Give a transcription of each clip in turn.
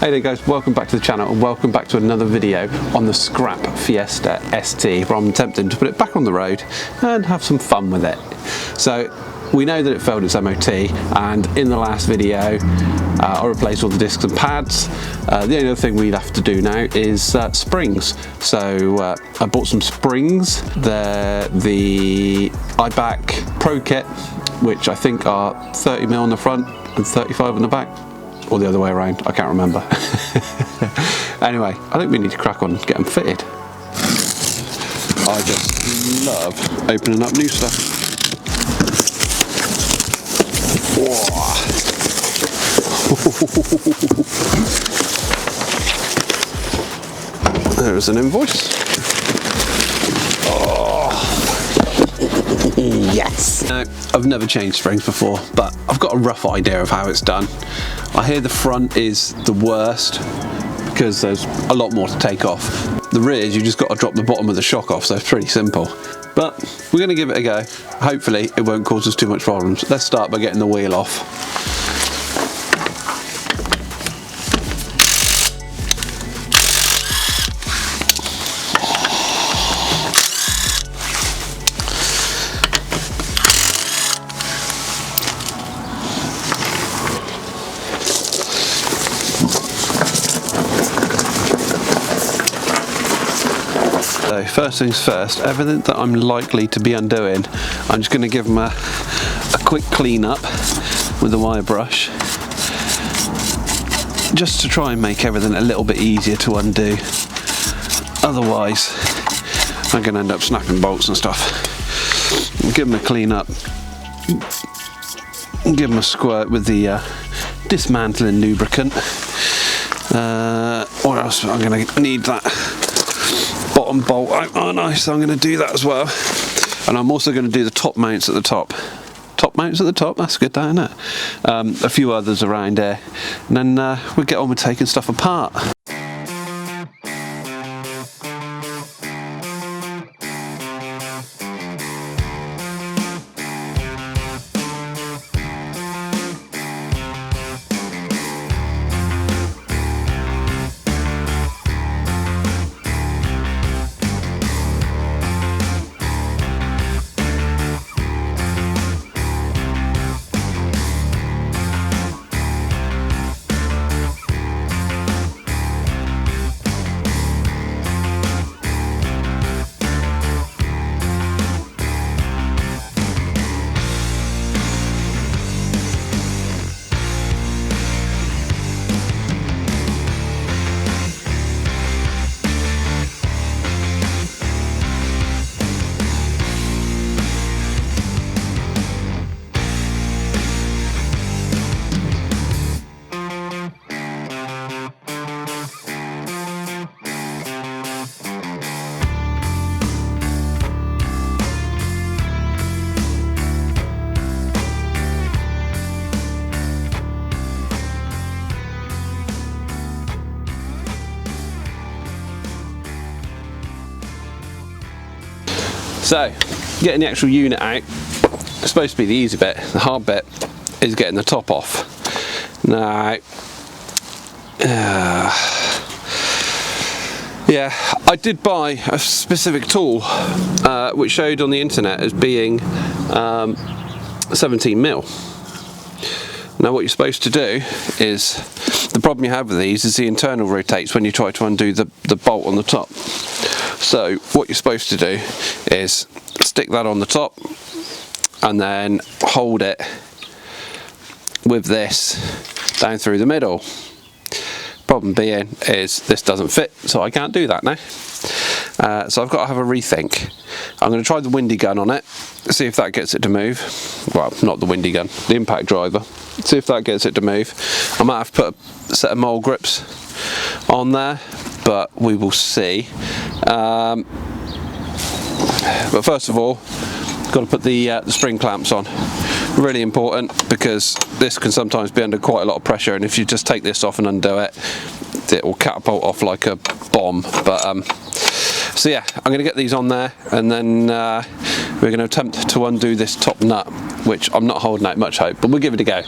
Hey there guys, welcome back to the channel and welcome back to another video on the scrap Fiesta ST, where I'm attempting to put it back on the road and have some fun with it. So we know that it failed its MOT, and in the last video I replaced all the discs and pads. The only other thing we'd have to do now is springs. So I bought some springs. They're the iBack Pro Kit, which I think are 30mm on the front and 35 on the back. Or the other way around, I can't remember. Anyway, I think we need to crack on and get them fitted. I just love opening up new stuff. There's an invoice. Yes! I've never changed springs before, but I've got a rough idea of how it's done. I hear the front is the worst because there's a lot more to take off. The rears, you just got to drop the bottom of the shock off, so it's pretty simple. But we're going to give it a go. Hopefully it won't cause us too much problems. Let's start by getting the wheel off. So first things first, everything that I'm likely to be undoing, I'm just going to give them a quick clean up with the wire brush, just to try and make everything a little bit easier to undo. Otherwise I'm going to end up snapping bolts and stuff. Give them a clean up, give them a squirt with the dismantling lubricant. What else? I'm going to need that bottom bolt out, aren't I? So I'm going to do that as well, and I'm also going to do the top mounts at the top. Top mounts at the top, that's good, isn't it? A few others around there, and then we'll get on with taking stuff apart. So, getting the actual unit out is supposed to be the easy bit. The hard bit is getting the top off. Now, yeah, I did buy a specific tool which showed on the internet as being 17mm. Now what you're supposed to do is, the problem you have with these is the internal rotates when you try to undo the bolt on the top. So what you're supposed to do is stick that on the top and then hold it with this down through the middle. Problem being is this doesn't fit, so I can't do that now. So I've got to have a rethink. I'm going to try the windy gun on it, see if that gets it to move. Well, not the windy gun, the impact driver. See if that gets it to move. I might have to put a set of mole grips on there, but we will see. But first of all, got to put the spring clamps on. Really important, because this can sometimes be under quite a lot of pressure, and if you just take this off and undo it, it will catapult off like a bomb. But so yeah, I'm going to get these on there, and then we're going to attempt to undo this top nut, which I'm not holding out much hope, but we'll give it a go.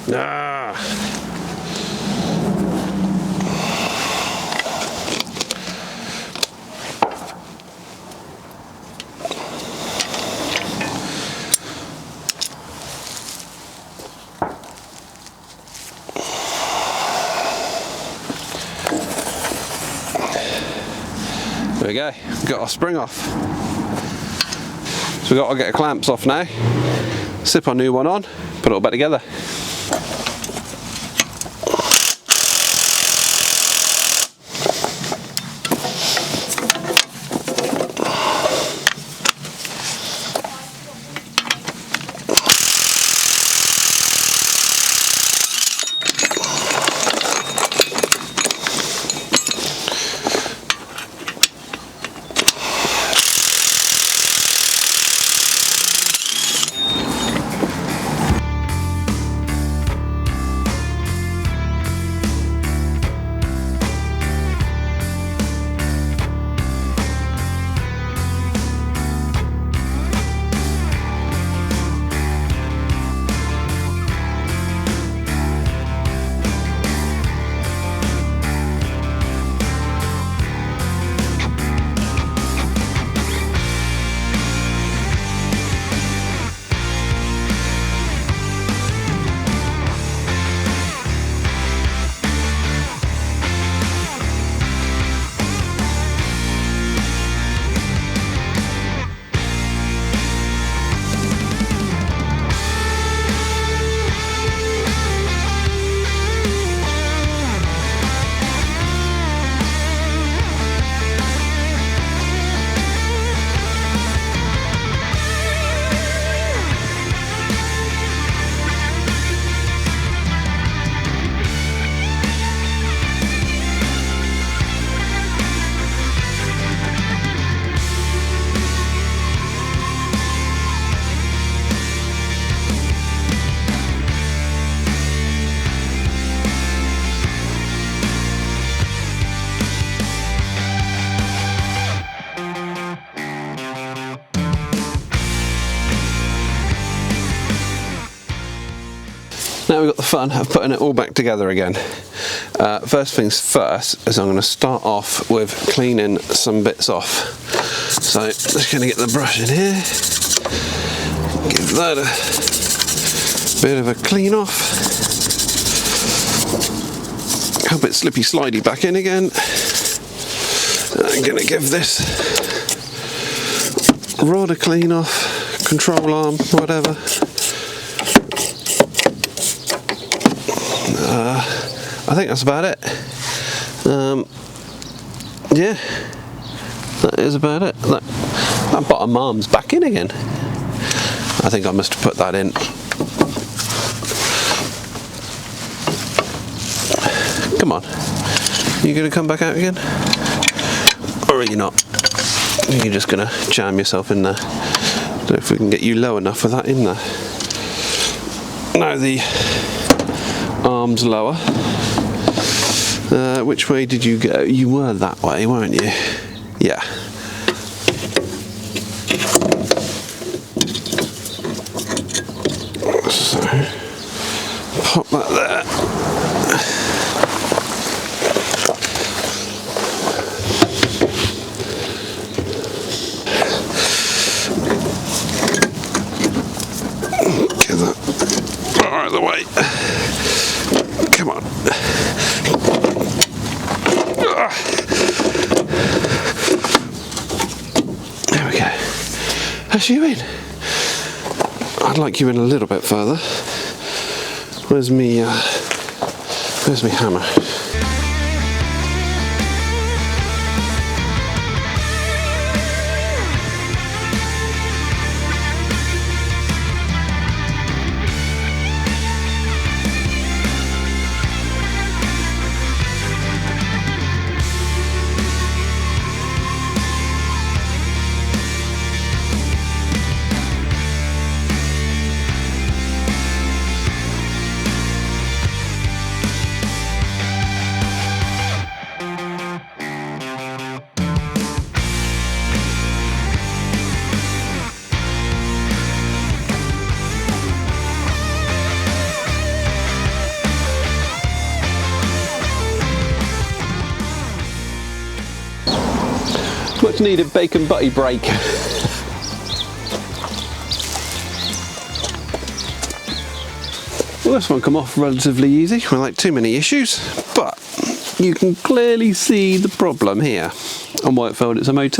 Ah. There we go, got our spring off. So we've got to get our clamps off now, slip our new one on, put it all back together. Now we've got the fun of putting it all back together again. First things first is I'm going to start off with cleaning some bits off. So just going to get the brush in here, give that a bit of a clean off. Help it slippy slidey back in again. I'm going to give this rod a clean off, control arm, whatever. I think that's about it. Yeah, that is about it. That bottom arm's back in again. I think I must have put that in. Come on, you gonna come back out again? Or are you not? You're just gonna jam yourself in there. Don't know if we can get you low enough with that in there. Now the arms lower. Which way did you go? You were that way, weren't you? Yeah. So, pop that there. Get that out of the way. Come on. There we go. How's you in? I'd like you in a little bit further. Where's me hammer? much needed bacon butty break. Well, this one come off relatively easy, without too many issues, but you can clearly see the problem here on why it failed its MOT.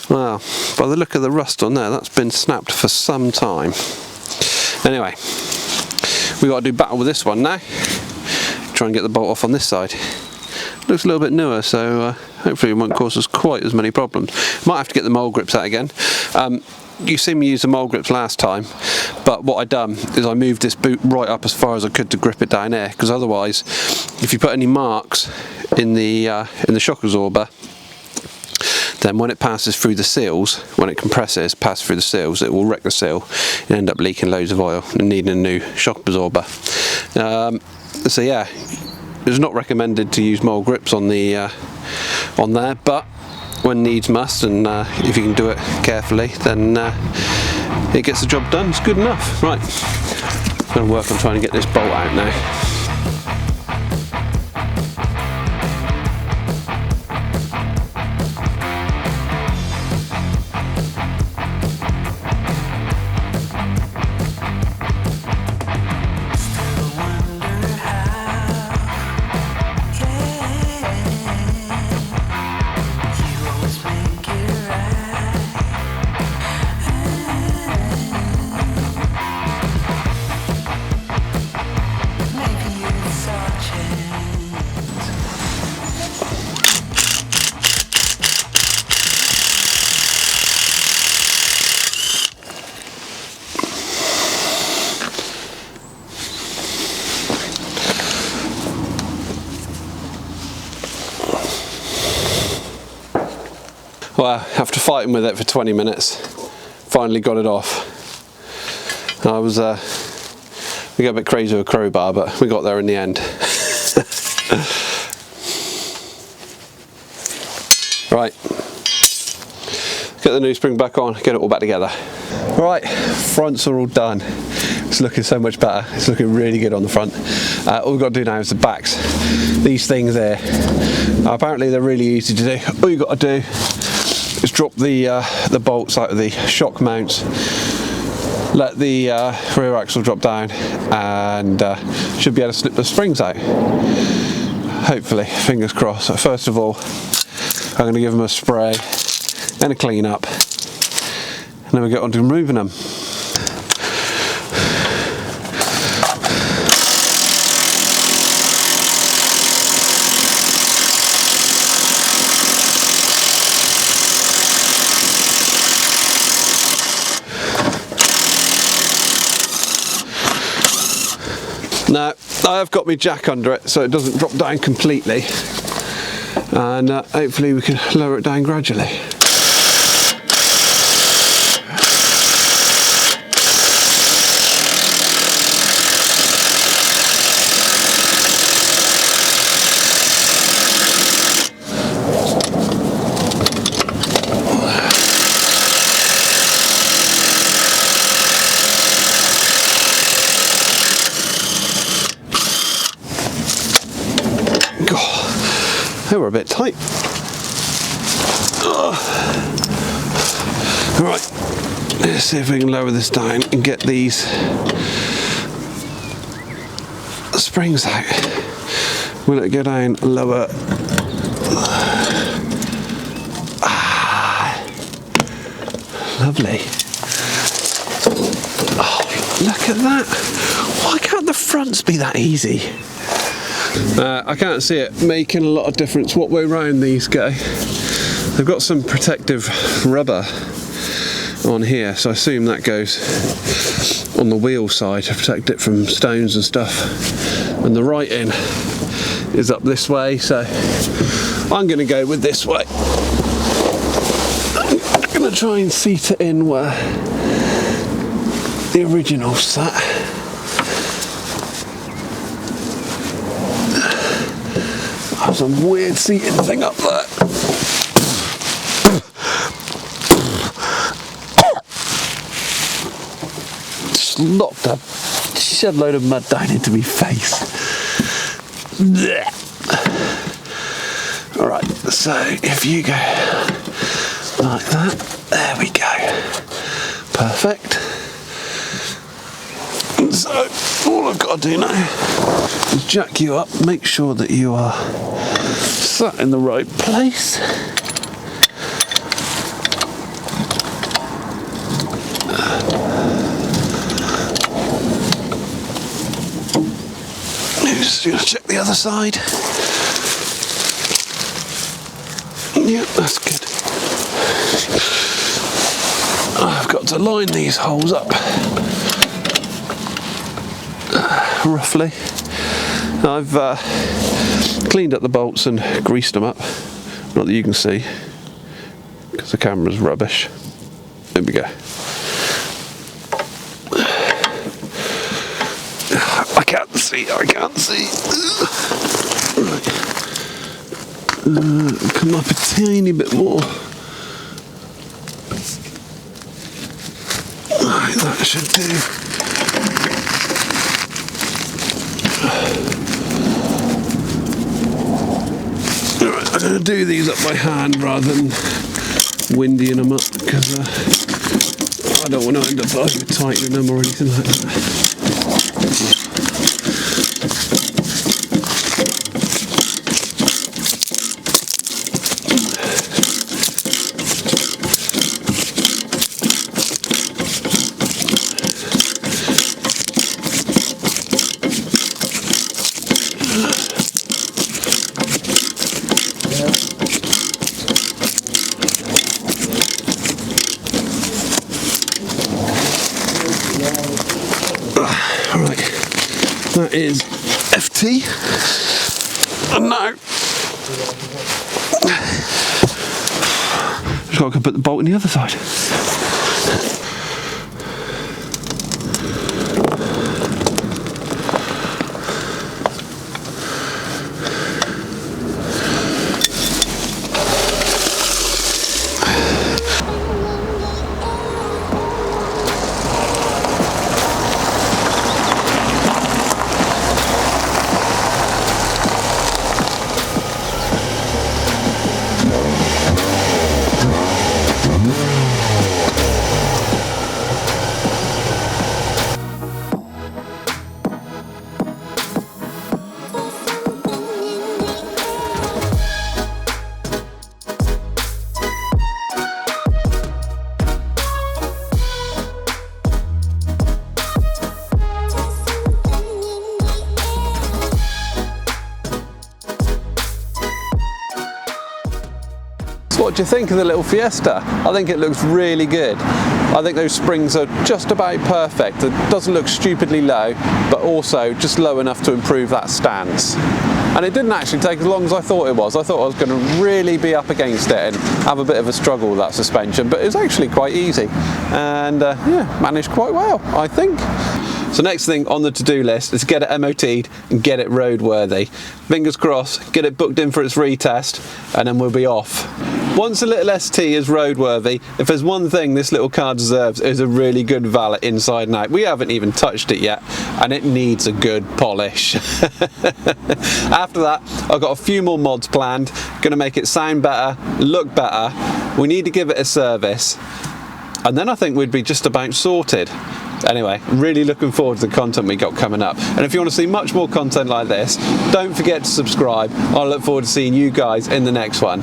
Well, by the look of the rust on there, that's been snapped for some time. Anyway, we got to do battle with this one now. Try and get the bolt off on this side. Looks a little bit newer, so hopefully it won't cause us quite as many problems. Might have to get the mole grips out again. You see me use the mole grips last time, but what I done is I moved this boot right up as far as I could to grip it down here, because otherwise, if you put any marks in the shock absorber, then when it passes through the seals, when it compresses, passes through the seals, it will wreck the seal and end up leaking loads of oil and needing a new shock absorber. So yeah, it's not recommended to use mole grips on the on there, but when needs must, and if you can do it carefully, then it gets the job done. It's good enough. Right, I'm going to work on trying to get this bolt out now. Well, after fighting with it for 20 minutes, finally got it off. I was, we got a bit crazy with a crowbar, but we got there in the end. Right, get the new spring back on, get it all back together. Right, fronts are all done. It's looking so much better. It's looking really good on the front. All we've got to do now is the backs. These things there, apparently they're really easy to do. All you've got to do is drop the bolts out of the shock mounts, let the rear axle drop down, and should be able to slip the springs out. Hopefully, fingers crossed. So first of all, I'm going to give them a spray and a clean up, and then we get on to removing them. Now, I have got my jack under it so it doesn't drop down completely, and hopefully we can lower it down gradually. They were a bit tight. Right, let's see if we can lower this down and get these springs out. Will it go down lower? Ah, lovely. Oh, look at that. Why can't the fronts be that easy? I can't see it making a lot of difference what way round these go. They've got some protective rubber on here, so I assume that goes on the wheel side to protect it from stones and stuff. And the writing is up this way, so I'm going to go with this way. I'm going to try and seat it in where the original sat. Some weird seating thing up there. Just locked a shed load of mud down into my face. Alright, so if you go like that, there we go. Perfect. And so all I've got to do now is jack you up, make sure that you are sat in the right place. Just going to check the other side. Yeah, that's good. I've got to line these holes up roughly. I've cleaned up the bolts and greased them up. Not that you can see, because the camera's rubbish. There we go. I can't see. Right. Come up a tiny bit more. Right, that should do. Alright, I'm going to do these up by hand rather than windying them up, because I don't want to end up over tightening them or anything like that. That is FT, and now just got to put the bolt on the other side. What do you think of the little Fiesta? I think it looks really good. I think those springs are just about perfect. It doesn't look stupidly low, but also just low enough to improve that stance. And it didn't actually take as long as I thought it was. I thought I was going to really be up against it and have a bit of a struggle with that suspension, but it was actually quite easy. And yeah, managed quite well, I think. So next thing on the to-do list is get it MOT'd and get it roadworthy. Fingers crossed, get it booked in for its retest, and then we'll be off. Once a little ST is roadworthy, if there's one thing this little car deserves, is a really good valet inside and out. We haven't even touched it yet, and it needs a good polish. After that, I've got a few more mods planned, gonna make it sound better, look better. We need to give it a service, and then I think we'd be just about sorted. Anyway, really looking forward to the content we got coming up. And if you want to see much more content like this, don't forget to subscribe. I look forward to seeing you guys in the next one.